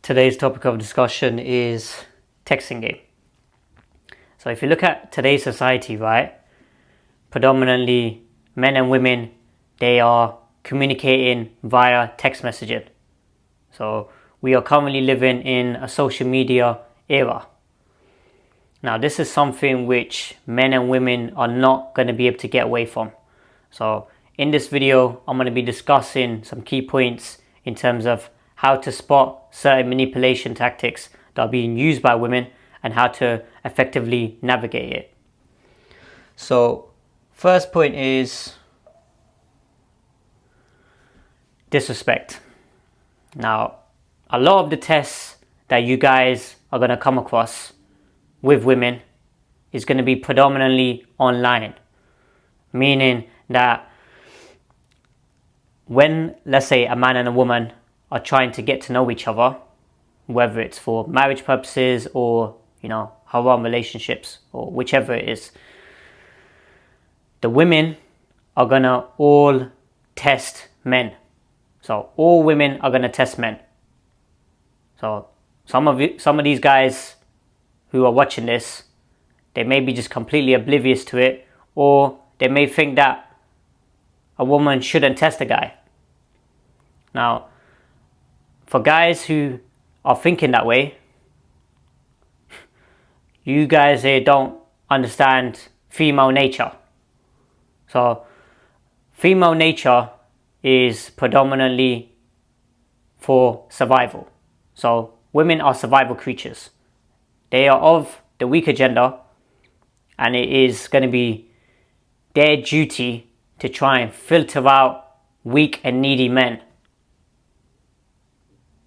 Today's topic of discussion is texting game. So if you look at today's society, right, predominantly men and women, they are communicating via text messaging. So we are currently living in a social media era. Now this is something which men and women are not going to be able to get away from. So in this video, I'm going to be discussing some key points in terms of how to spot certain manipulation tactics that are being used by women and how to effectively navigate it. So first point is disrespect. Now, a lot of the tests that you guys are going to come across with women is going to be predominantly online, meaning that when, let's say, a man and a woman are trying to get to know each other, whether it's for marriage purposes or, haram relationships or whichever it is, the women are gonna all test men. So all women are gonna test men. So some of these guys who are watching this, they may be just completely oblivious to it, or they may think that a woman shouldn't test a guy. Now, for guys who are thinking that way, you guys don't understand female nature. So female nature is predominantly for survival. So women are survival creatures. They are of the weaker gender, and it is going to be their duty to try and filter out weak and needy men.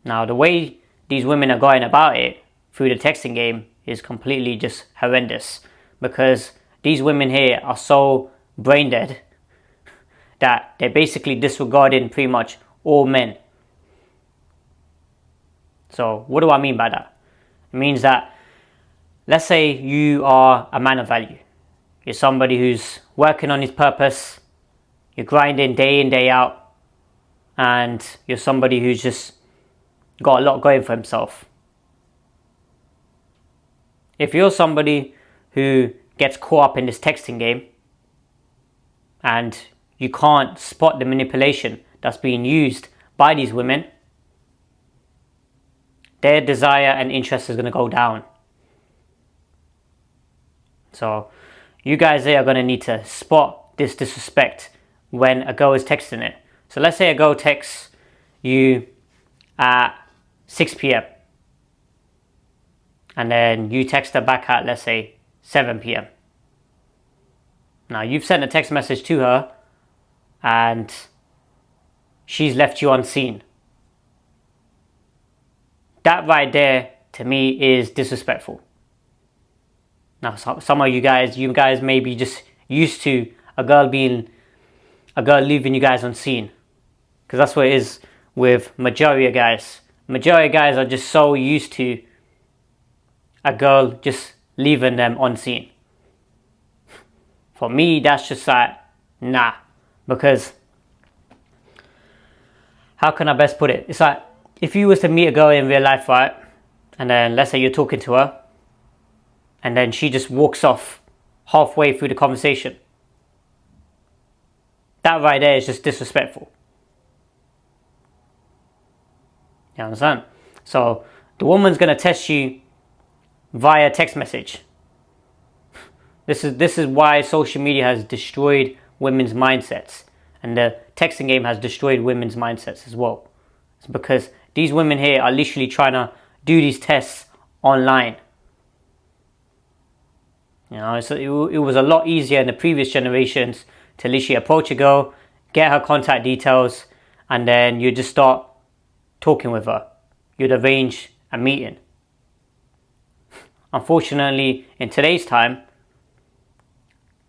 Now, the way these women are going about it through the texting game is completely just horrendous, because these women here are so brain dead that they're basically disregarding pretty much all men. So what do I mean by that? It means that, let's say you are a man of value. You're somebody who's working on his purpose, you're grinding day in, day out, and you're somebody who's just got a lot going for himself. If you're somebody who gets caught up in this texting game and you can't spot the manipulation that's being used by these women, their desire and interest is going to go down. So you guys there are going to need to spot this disrespect when a girl is texting it. So let's say a girl texts you at 6 p.m. and then you text her back at, let's say, 7 p.m. Now you've sent a text message to her and she's left you unseen. That right there, to me, is disrespectful. Now some of you guys may be just used to a girl leaving you guys unseen, because that's what it is with majority of guys. Majority of guys are just so used to a girl just leaving them unseen. For me, that's just like, nah. Because, how can I best put it? It's like, if you was to meet a girl in real life, right? And then, let's say you're talking to her, and then she just walks off halfway through the conversation. That right there is just disrespectful. You understand? So the woman's going to test you via text message. This is why social media has destroyed women's mindsets, and the texting game has destroyed women's mindsets as well. It's because these women here are literally trying to do these tests online. So it was a lot easier in the previous generations to literally approach a girl, get her contact details, and then you just start talking with her. You'd arrange a meeting. Unfortunately, in today's time,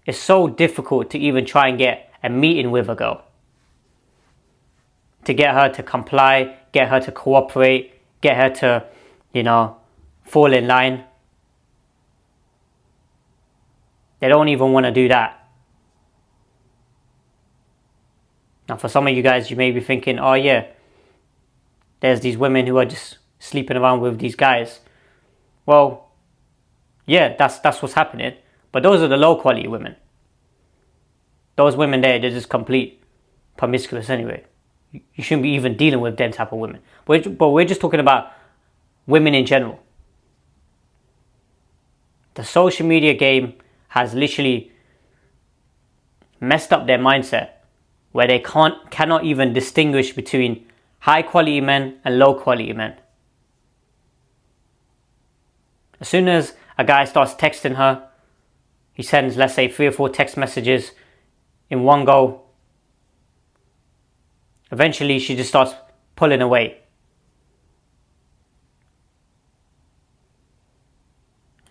it's so difficult to even try and get a meeting with a girl. To get her to comply, get her to cooperate, get her to, fall in line. They don't even want to do that. Now for some of you guys, you may be thinking, oh yeah, there's these women who are just sleeping around with these guys. Well, yeah, that's what's happening. But those are the low quality women. Those women there, they're just complete promiscuous anyway. You shouldn't be even dealing with them type of women. But we're just talking about women in general. The social media game has literally messed up their mindset, where they cannot even distinguish between high quality men and low quality men. As soon as a guy starts texting her, he sends, let's say, 3 or 4 text messages in one go. Eventually, she just starts pulling away.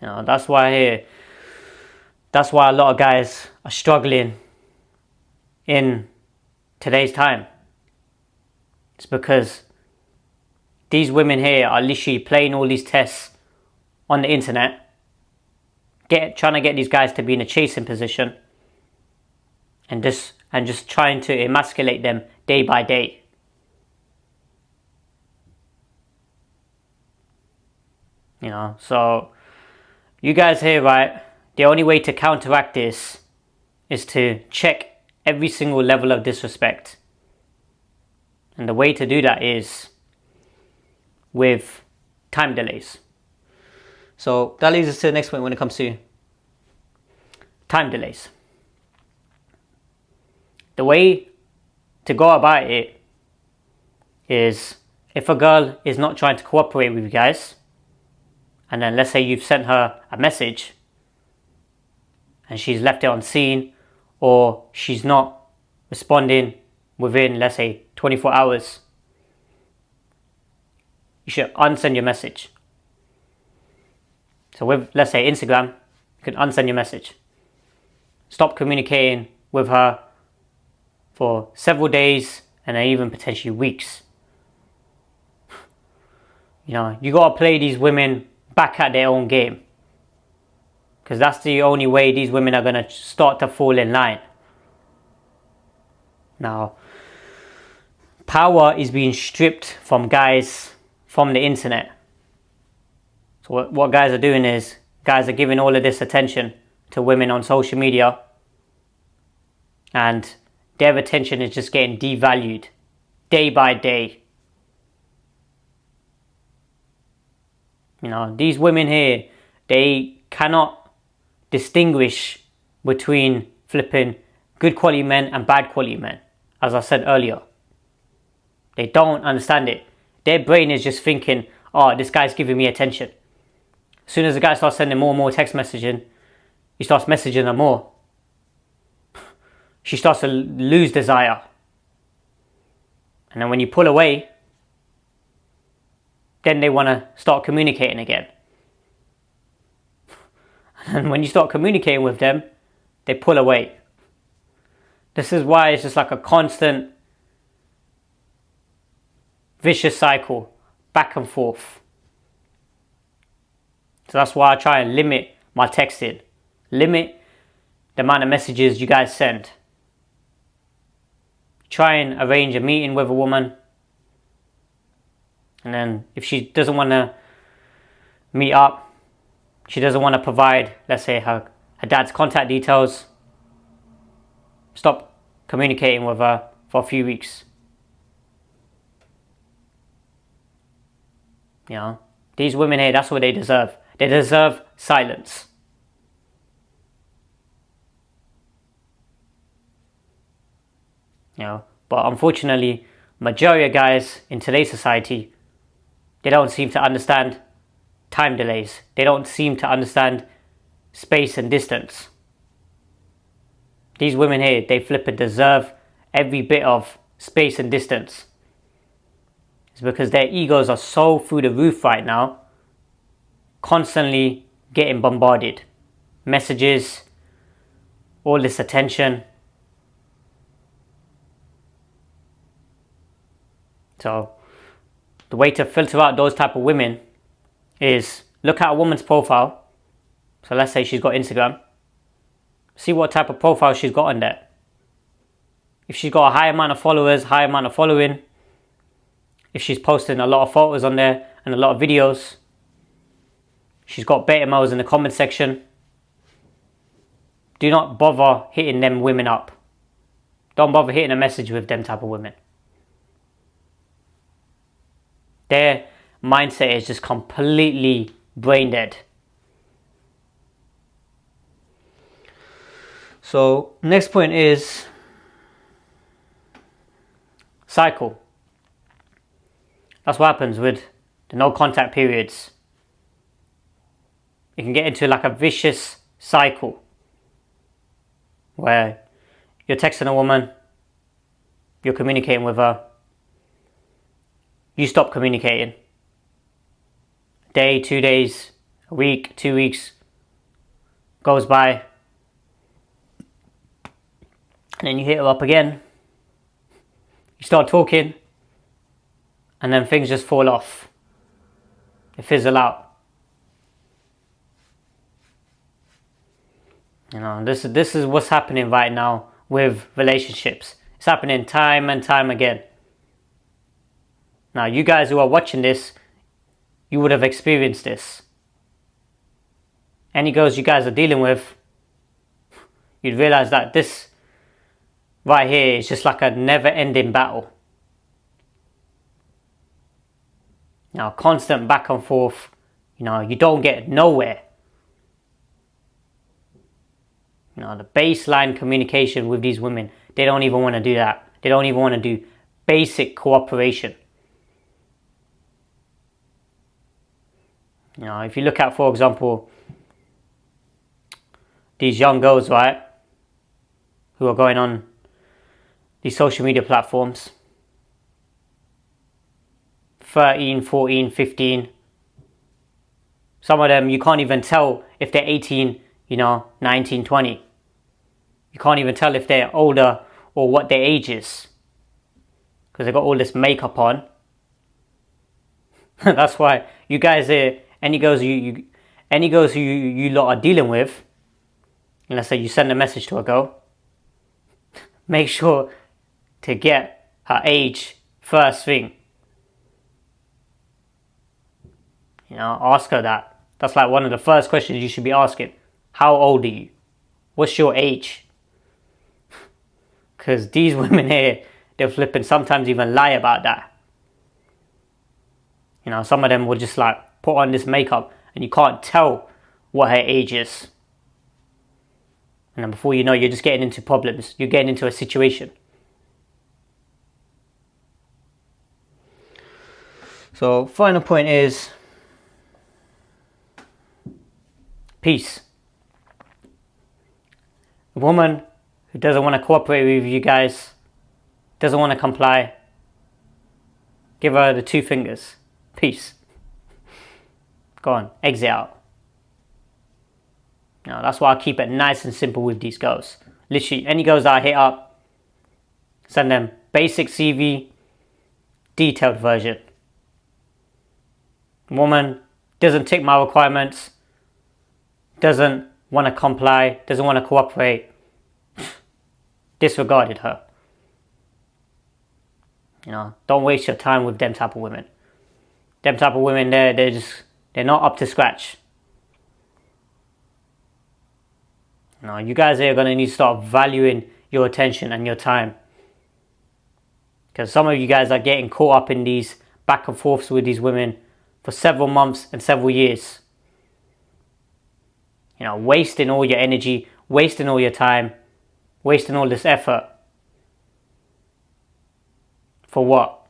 You know, that's why a lot of guys are struggling in today's time. It's because these women here are literally playing all these tests on the internet, trying to get these guys to be in a chasing position, and just trying to emasculate them day by day. You know, so you guys here, right? The only way to counteract this is to check every single level of disrespect. And the way to do that is with time delays. So that leads us to the next point when it comes to time delays. The way to go about it is, if a girl is not trying to cooperate with you guys, and then let's say you've sent her a message and she's left it unseen, or she's not responding within, let's say, 24 hours, you should unsend your message. So with, let's say, Instagram, you can unsend your message. Stop communicating with her for several days and then even potentially weeks. You know, you gotta play these women back at their own game, because that's the only way these women are gonna start to fall in line. Now, power is being stripped from guys from the internet. So what guys are doing is, guys are giving all of this attention to women on social media, and their attention is just getting devalued day by day. You know, these women here, they cannot distinguish between flipping good quality men and bad quality men, as I said earlier. They don't understand it. Their brain is just thinking, oh, this guy's giving me attention. As soon as the guy starts sending more and more text messaging, he starts messaging her more. She starts to lose desire. And then when you pull away, then they want to start communicating again. And when you start communicating with them, they pull away. This is why it's just like a constant vicious cycle, back and forth. So that's why I try and limit my texting. Limit the amount of messages you guys send. Try and arrange a meeting with a woman. And then if she doesn't want to meet up, she doesn't want to provide, let's say, her dad's contact details, stop communicating with her for a few weeks. You know, these women here, that's what they deserve. They deserve silence. You know, but unfortunately, majority of guys in today's society, they don't seem to understand time delays. They don't seem to understand space and distance. These women here, they flipping deserve every bit of space and distance. It's because their egos are so through the roof right now, constantly getting bombarded. Messages, all this attention. So the way to filter out those type of women is look at a woman's profile. So let's say she's got Instagram. See what type of profile she's got on there. If she's got a high amount of followers, high amount of following, if she's posting a lot of photos on there, and a lot of videos. She's got beta males in the comment section. Do not bother hitting them women up. Don't bother hitting a message with them type of women. Their mindset is just completely brain dead. So next point is cycle. That's what happens with the no contact periods. You can get into like a vicious cycle where you're texting a woman, you're communicating with her, you stop communicating. A day, 2 days, a week, 2 weeks goes by, and then you hit her up again, you start talking, and then things just fall off. They fizzle out. You know, this is what's happening right now with relationships. It's happening time and time again. Now, you guys who are watching this, you would have experienced this. Any girls you guys are dealing with, you'd realize that this right here is just like a never-ending battle. Now, constant back and forth, you know, you don't get nowhere. You know, the baseline communication with these women, they don't even want to do that. They don't even want to do basic cooperation. You know, if you look at, for example, these young girls, right, who are going on these social media platforms, 13, 14, 15. Some of them, you can't even tell if they're 18, 19, 20. You can't even tell if they're older or what their age is, because they've got all this makeup on. That's why you guys, any girls who you lot are dealing with, and let's say you send a message to a girl, make sure to get her age first thing. Ask her that. That's like one of the first questions you should be asking. How old are you? What's your age? Because these women here, they're flipping sometimes even lie about that. Some of them will just like put on this makeup and you can't tell what her age is. And then before you know, you're just getting into problems. You're getting into a situation. So, final point is peace. A woman who doesn't want to cooperate with you guys, doesn't want to comply, give her the 2 fingers. Peace. Go on, exit out. That's why I keep it nice and simple with these girls. Literally, any girls that I hit up, send them basic CV, detailed version. Woman doesn't tick my requirements, doesn't want to comply, doesn't want to cooperate, disregarded her. Don't waste your time with them type of women. Them type of women, they're not up to scratch. You guys are going to need to start valuing your attention and your time. Because some of you guys are getting caught up in these back and forths with these women for several months and several years. Wasting all your energy, wasting all your time, wasting all this effort. For what?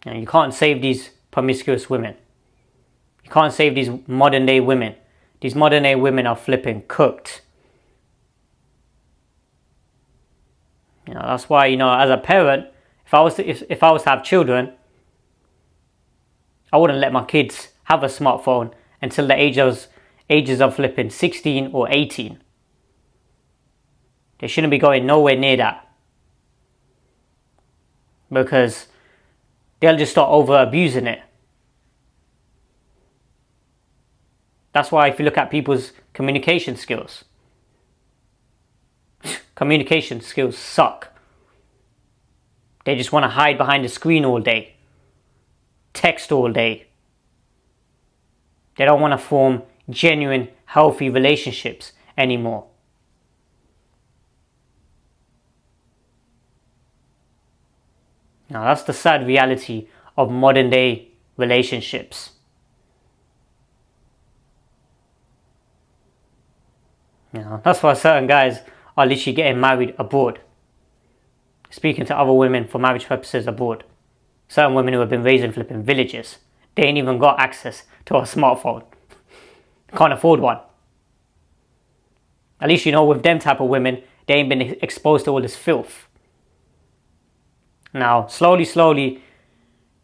You can't save these promiscuous women. You can't save these modern day women. These modern day women are flipping cooked. That's why, as a parent, if I was to have children, I wouldn't let my kids have a smartphone until the ages of flipping 16 or 18. They shouldn't be going nowhere near that. Because they'll just start over abusing it. That's why if you look at people's communication skills, communication skills suck. They just want to hide behind the screen all day. text all day. They don't want to form genuine, healthy relationships anymore. Now that's the sad reality of modern day relationships. That's why certain guys are literally getting married abroad. Speaking to other women for marriage purposes abroad. Certain women who have been raised in flipping villages. They ain't even got access to a smartphone. Can't afford one. At least with them type of women, they ain't been exposed to all this filth. Now, slowly,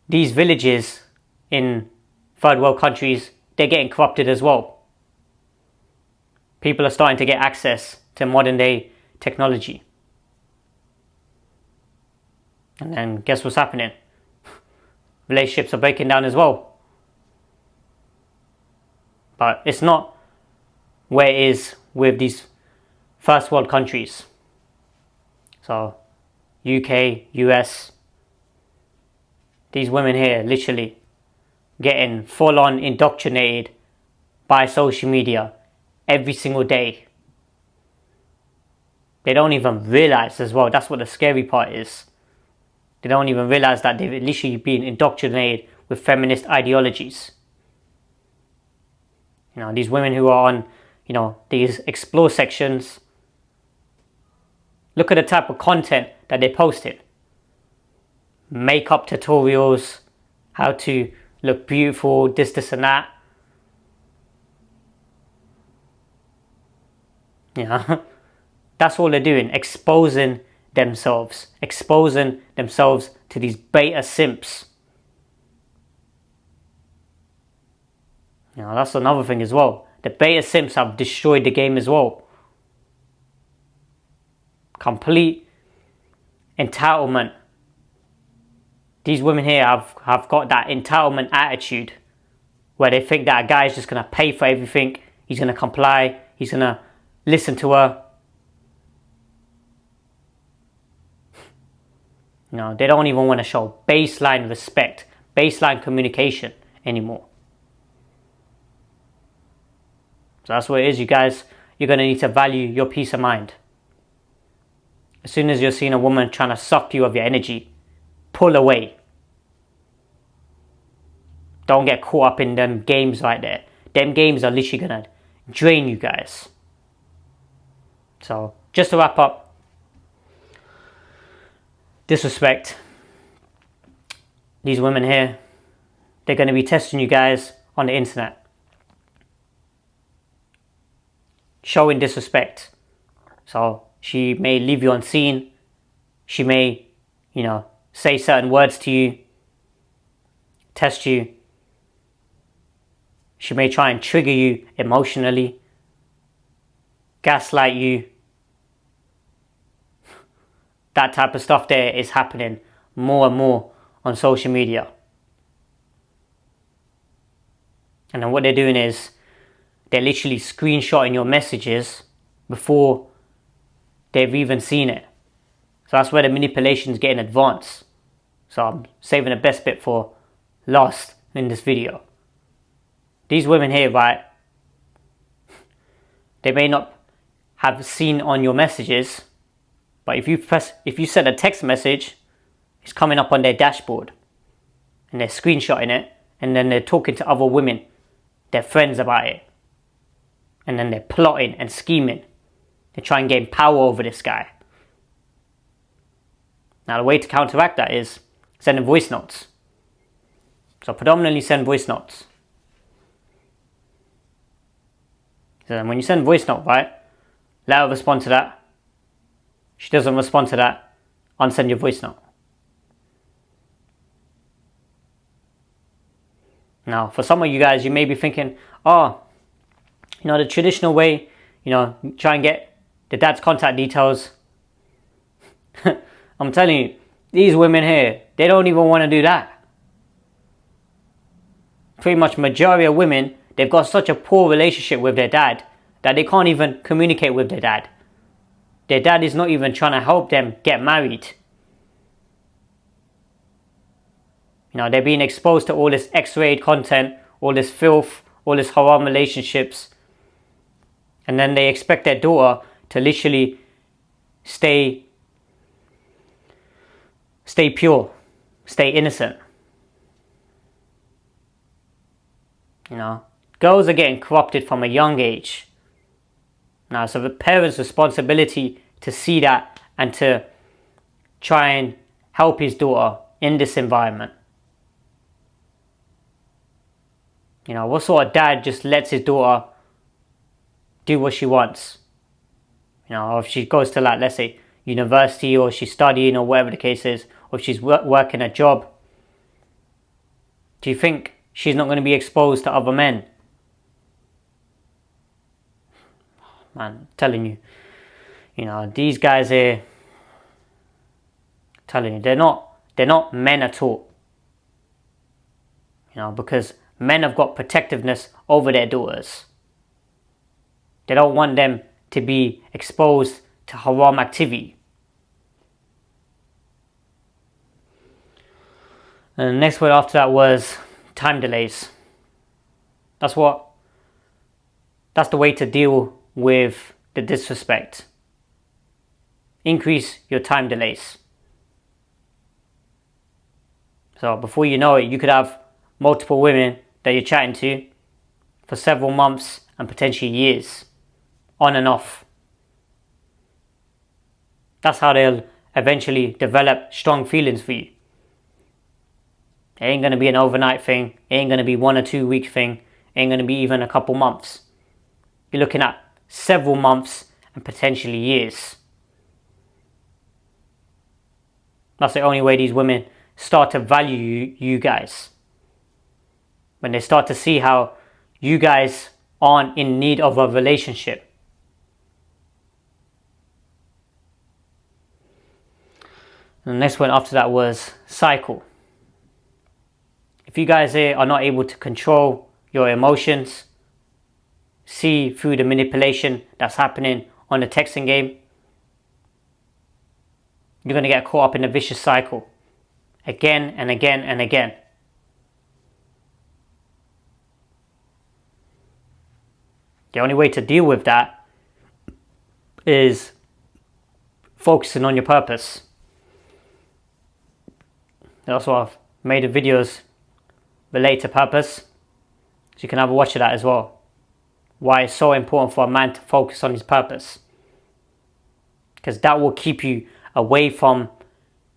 these villages in third world countries, they're getting corrupted as well. People are starting to get access to modern day technology. And then guess what's happening? Relationships are breaking down as well. But it's not where it is with these first world countries. So UK, US, these women here literally getting full on indoctrinated by social media every single day. They don't even realize as well, that's what the scary part is. They don't even realize that they've literally been indoctrinated with feminist ideologies. These women who are on, these explore sections. Look at the type of content that they posted. Makeup tutorials, how to look beautiful, this and that. That's all they're doing, exposing themselves to these beta simps. That's another thing as well. The beta simps have destroyed the game as well. Complete entitlement. These women here have got that entitlement attitude where they think that a guy is just going to pay for everything. He's going to comply. He's going to listen to her. They don't even want to show baseline respect, baseline communication anymore. So that's what it is, you guys. You're going to need to value your peace of mind. As soon as you're seeing a woman trying to suck you of your energy, pull away. Don't get caught up in them games right there. Them games are literally going to drain you guys. So, just to wrap up, disrespect. These women here, they're going to be testing you guys on the internet. Showing disrespect. So she may leave you unseen. She may, say certain words to you. Test you. She may try and trigger you emotionally. Gaslight you. That type of stuff there is happening more and more on social media. And then what they're doing is they're literally screenshotting your messages before they've even seen it. So that's where the manipulation's getting advanced. So I'm saving the best bit for last in this video. These women here, right, they may not have seen on your messages, but if you send a text message, it's coming up on their dashboard. And they're screenshotting it, and then they're talking to other women, their friends about it. And then they're plotting and scheming. They try and gain power over this guy. Now the way to counteract that is sending voice notes. So predominantly send voice notes. So when you send voice note, right, let her respond to that. She doesn't respond to that, unsend your voice note. Now, for some of you guys, you may be thinking, the traditional way, try and get the dad's contact details. I'm telling you, these women here, they don't even want to do that. Pretty much majority of women, they've got such a poor relationship with their dad that they can't even communicate with their dad. Their dad is not even trying to help them get married. You know, they're being exposed to all this X-rated content, all this filth, all this haram relationships. And then they expect their daughter to literally stay pure, stay innocent. You know, girls are getting corrupted from a young age. Now, so the parent's responsibility to see that and to try and help his daughter in this environment. You know, what sort of dad just lets his daughter do what she wants? You know, or if she goes to, like, let's say, university, or she's studying, or whatever the case is, or if she's working a job, do you think she's not going to be exposed to other men? Man, I'm telling you, you know, these guys here, telling you, they're not men at all. You know, because men have got protectiveness over their daughters. They don't want them to be exposed to haram activity. And the next word after that was time delays. That's the way to deal with the disrespect. Increase your time delays. So before you know it, you could have multiple women that you're chatting to for several months and potentially years, on and off. That's how they'll eventually develop strong feelings for you. It ain't going to be an overnight thing. It ain't going to be 1 or 2 week thing. It ain't going to be even a couple months. You're looking at several months and potentially years. That's the only way these women start to value you guys. When they start to see how you guys aren't in need of a relationship. And the next one after that was cycle. If you guys here are not able to control your emotions, see through the manipulation that's happening on the texting game, you're going to get caught up in a vicious cycle again and again and again. The only way to deal with that is focusing on your purpose. That's why I've made the videos relate to purpose, so you can have a watch of that as well. Why it's so important for a man to focus on his purpose, because that will keep you away from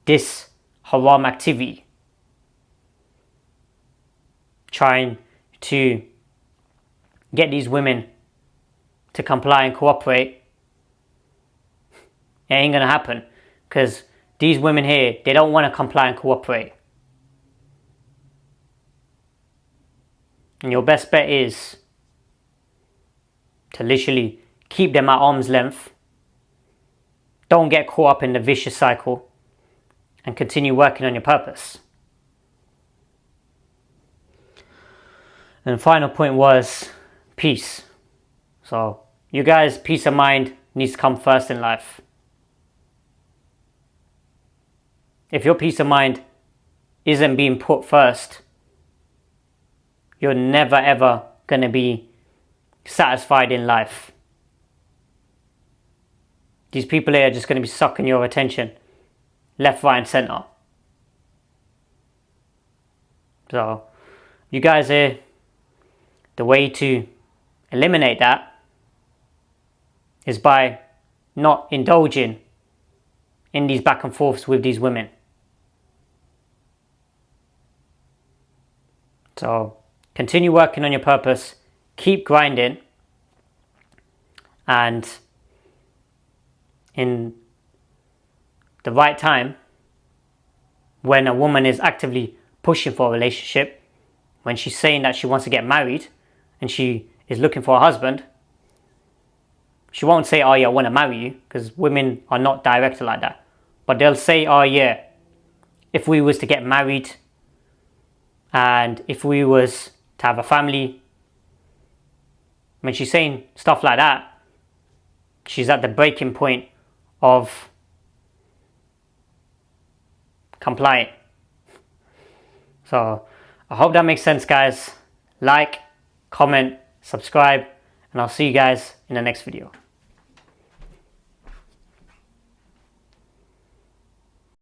this haram activity, trying to get these women to comply and cooperate. It ain't gonna happen, because these women here, they don't want to comply and cooperate. And your best bet is to literally keep them at arm's length. Don't get caught up in the vicious cycle, and continue working on your purpose. And the final point was peace. So you guys, peace of mind needs to come first in life. If your peace of mind isn't being put first, you're never ever going to be satisfied in life. These people here are just going to be sucking your attention left, right and center. So you guys here, the way to eliminate that is by not indulging in these back and forths with these women. So continue working on your purpose, keep grinding, and in the right time, when a woman is actively pushing for a relationship, when she's saying that she wants to get married and she is looking for a husband, she won't say, oh yeah, I want to marry you, because women are not direct like that. But they'll say, oh yeah, if we was to get married and if we was to have a family. When she's saying stuff like that, she's at the breaking point of complying. So I hope that makes sense, guys. Like, comment, subscribe, and I'll see you guys in the next video.